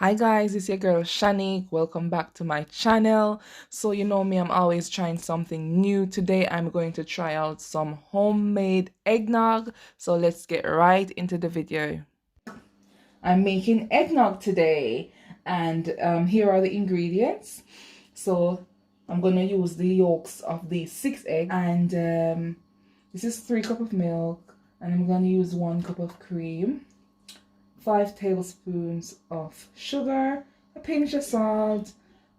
Hi guys, it's your girl Shani. Welcome back to my channel. So you know me, I'm always trying something new. Today I'm going to try out some homemade eggnog. So let's get right into the video. I'm making eggnog today, and here are the ingredients. So I'm going to use the yolks of the 6 eggs, and this is 3 cups of milk, and I'm going to use 1 cup of cream, 5 tablespoons of sugar, a pinch of salt.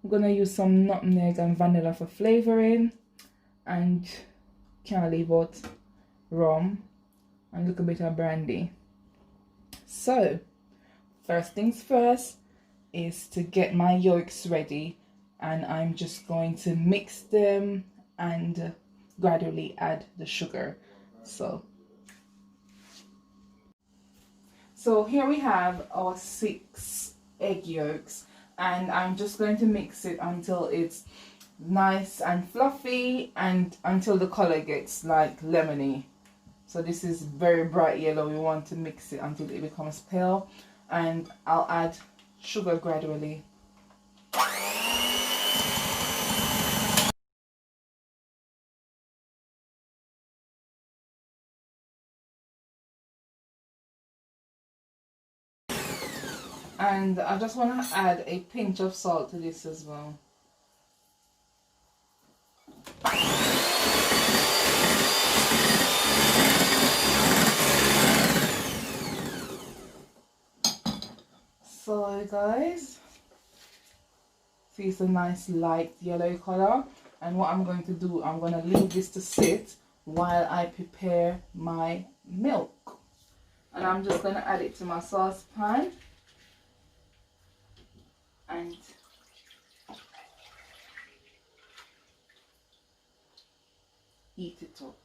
I'm gonna use some nutmeg and vanilla for flavoring, and can't leave out rum and a little bit of brandy. So, first things first is to get my yolks ready, and I'm just going to mix them and gradually add the sugar. So here we have our 6 egg yolks, and I'm just going to mix it until it's nice and fluffy and until the color gets like lemony. So this is very bright yellow. We want to mix it until it becomes pale, and I'll add sugar gradually. And I just want to add a pinch of salt to this as well. So guys, see, it's a nice light yellow color, and what I'm going to do, I'm going to leave this to sit while I prepare my milk. And I'm just going to add it to my saucepan and heat it up.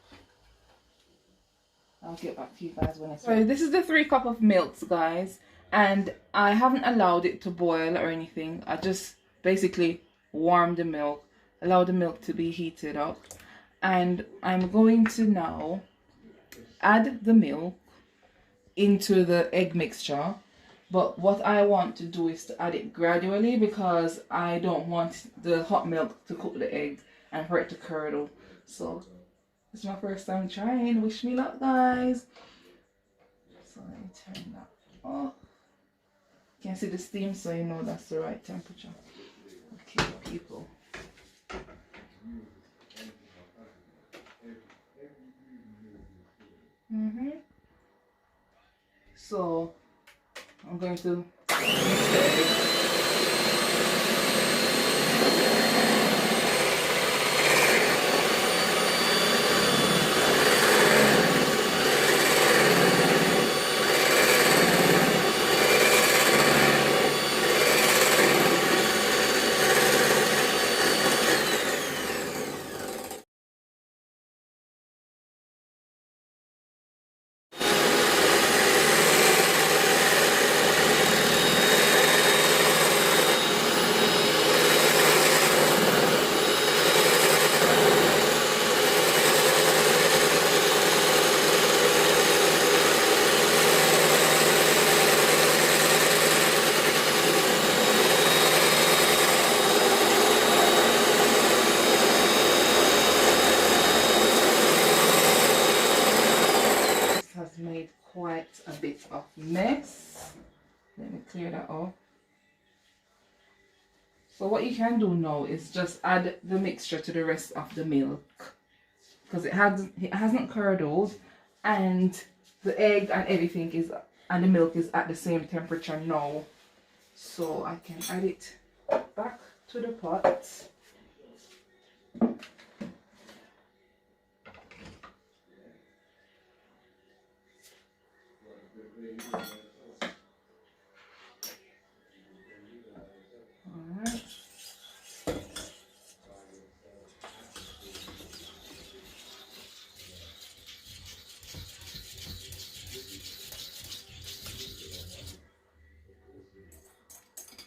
I'll get back to you guys when it's ready. So this is the 3 cups of milk, guys, and I haven't allowed it to boil or anything. I just basically warm the milk, allow the milk to be heated up, and I'm going to now add the milk into the egg mixture. But what I want to do is to add it gradually, because I don't want the hot milk to cook the egg and for it to curdle. So it's my first time trying. Wish me luck, guys. So let me turn that off. You can see the steam, so you know that's the right temperature. Okay, people. So I'm going to mix the egg. Has made quite a bit of mess. Let me clear that off. So what you can do now is just add the mixture to the rest of the milk, because it hasn't curdled, and the egg and everything is, and the milk is at the same temperature now. So I can add it back to the pot. Alright.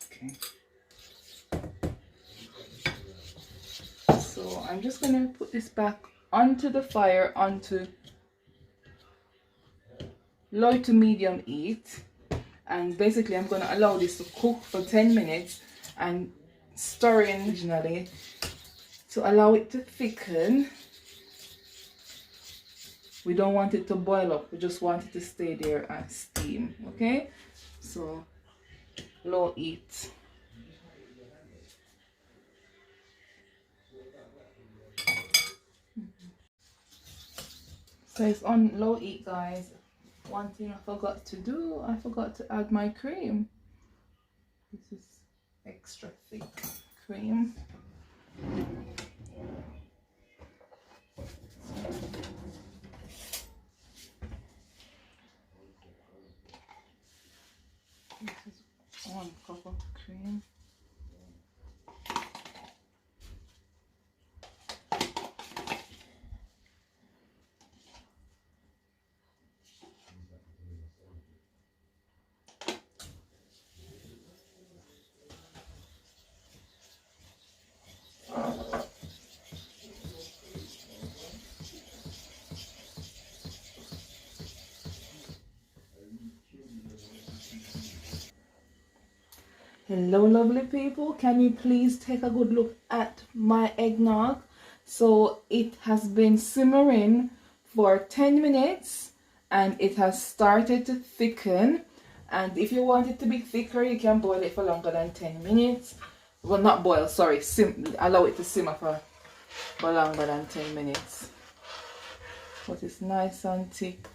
Okay. So I'm just gonna put this back onto the fire, onto low to medium heat, And basically I'm going to allow this to cook for 10 minutes and stirring originally to allow it to thicken. We don't want it to boil up, we just want it to stay there and steam. Okay, so low heat. So it's on low heat, guys. One thing I forgot to do, I forgot to add my cream. This is extra thick cream. This is 1 cup of cream. Hello lovely people, can you please take a good look at my eggnog? So it has been simmering for 10 minutes and it has started to thicken, and if you want it to be thicker you can boil it for longer than 10 minutes. Well, not boil, sorry, allow it to simmer for longer than 10 minutes. But it's nice and thick.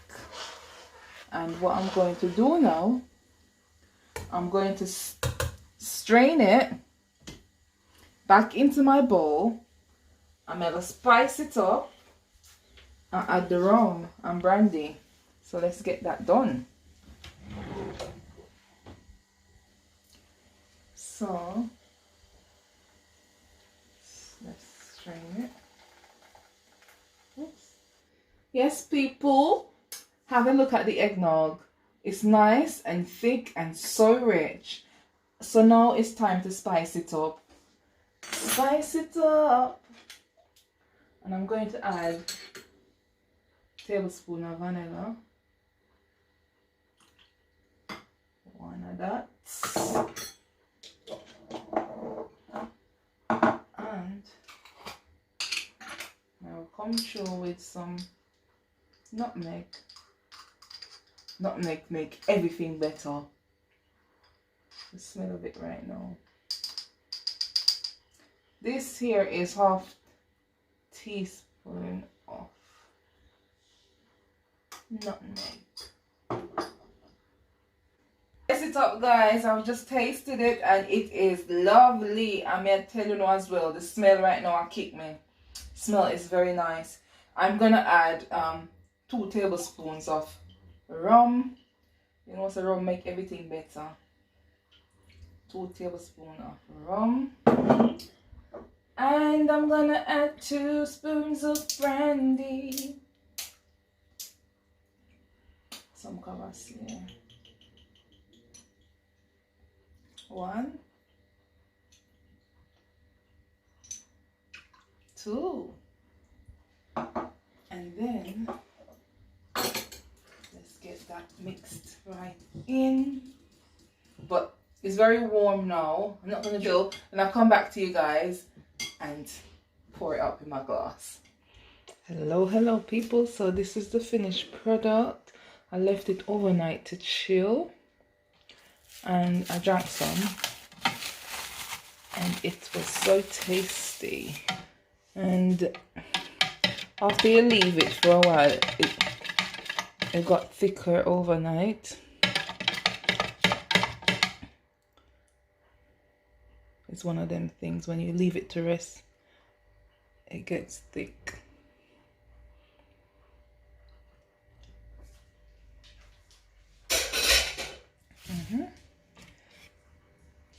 And what I'm going to do now, I'm going to strain it back into my bowl. I'm gonna spice it up and add the rum and brandy. So let's get that done. So let's strain it. Oops. Yes people, have a look at the eggnog. It's nice and thick and so rich. So now it's time to spice it up. Spice it up. And I'm going to add a tablespoon of vanilla. 1 of that. And I'll come through with some nutmeg. Nutmeg make everything better. The smell of it right now. This here is half teaspoon of nutmeg. Mix it up guys, I've just tasted it and it is lovely. I'm gonna tell you now as well, the smell right now will kick me. Smell is very nice. I'm gonna add 2 tablespoons of rum. You know, so rum make everything better. 2 tablespoons of rum. And I'm gonna add 2 spoons of brandy. Some covers here. 1, 2, and then let's get that mixed right in. But it's very warm now. I'm not gonna chill, and I'll come back to you guys and pour it up in my glass. Hello people, so this is the finished product. I left it overnight to chill and I drank some and it was so tasty. And after you leave it for a while, it got thicker overnight. It's one of them things, when you leave it to rest, it gets thick.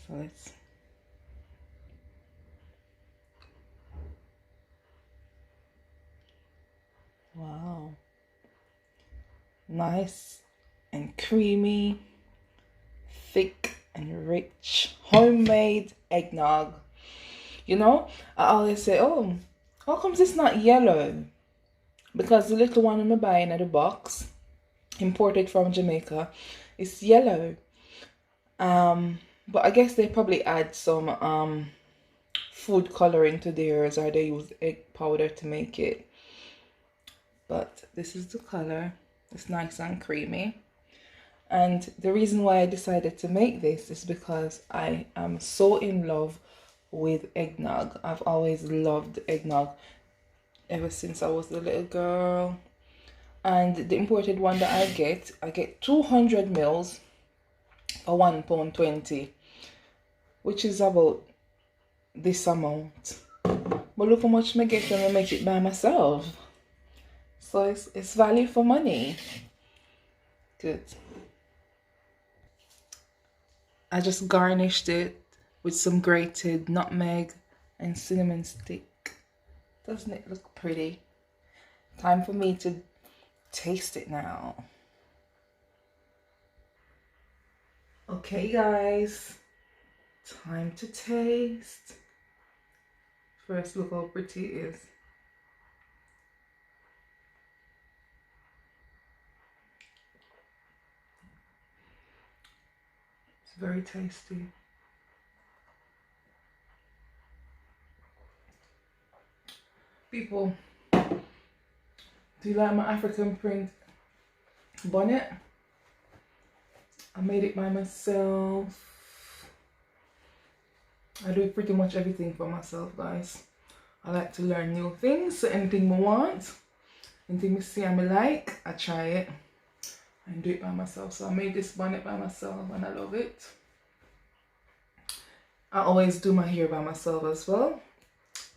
So let's wow, nice and creamy, thick and rich, homemade eggnog. You know, I always say, oh, how comes it's not yellow? Because the little one I'm buying at the box, imported from Jamaica, is yellow. But I guess they probably add some food coloring to theirs, or they use egg powder to make it. But this is the color. It's nice and creamy. And the reason why I decided to make this is because I am so in love with eggnog. I've always loved eggnog ever since I was a little girl. And the imported one that I get 200 mils for £1.20, which is about this amount. But look how much I get when I make it by myself. So it's value for money. Good. I just garnished it with some grated nutmeg and cinnamon stick. Doesn't it look pretty? Time for me to taste it now. Okay guys, time to taste. First, look how pretty it is. It's very tasty. People, do you like my African print bonnet? I made it by myself. I do pretty much everything for myself, guys. I like to learn new things, so anything I want, anything I see and I like, I try it and do it by myself. So I made this bonnet by myself and I love it. I always do my hair by myself as well.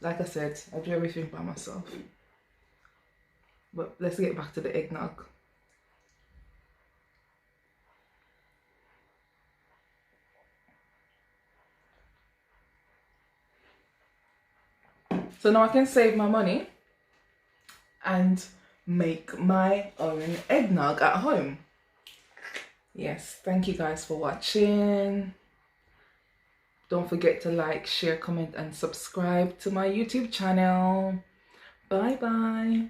Like I said, I do everything by myself. But let's get back to the eggnog. So now I can save my money and make my own eggnog at home. Yes, thank you guys for watching. Don't forget to like, share, comment, and subscribe to my YouTube channel. Bye bye.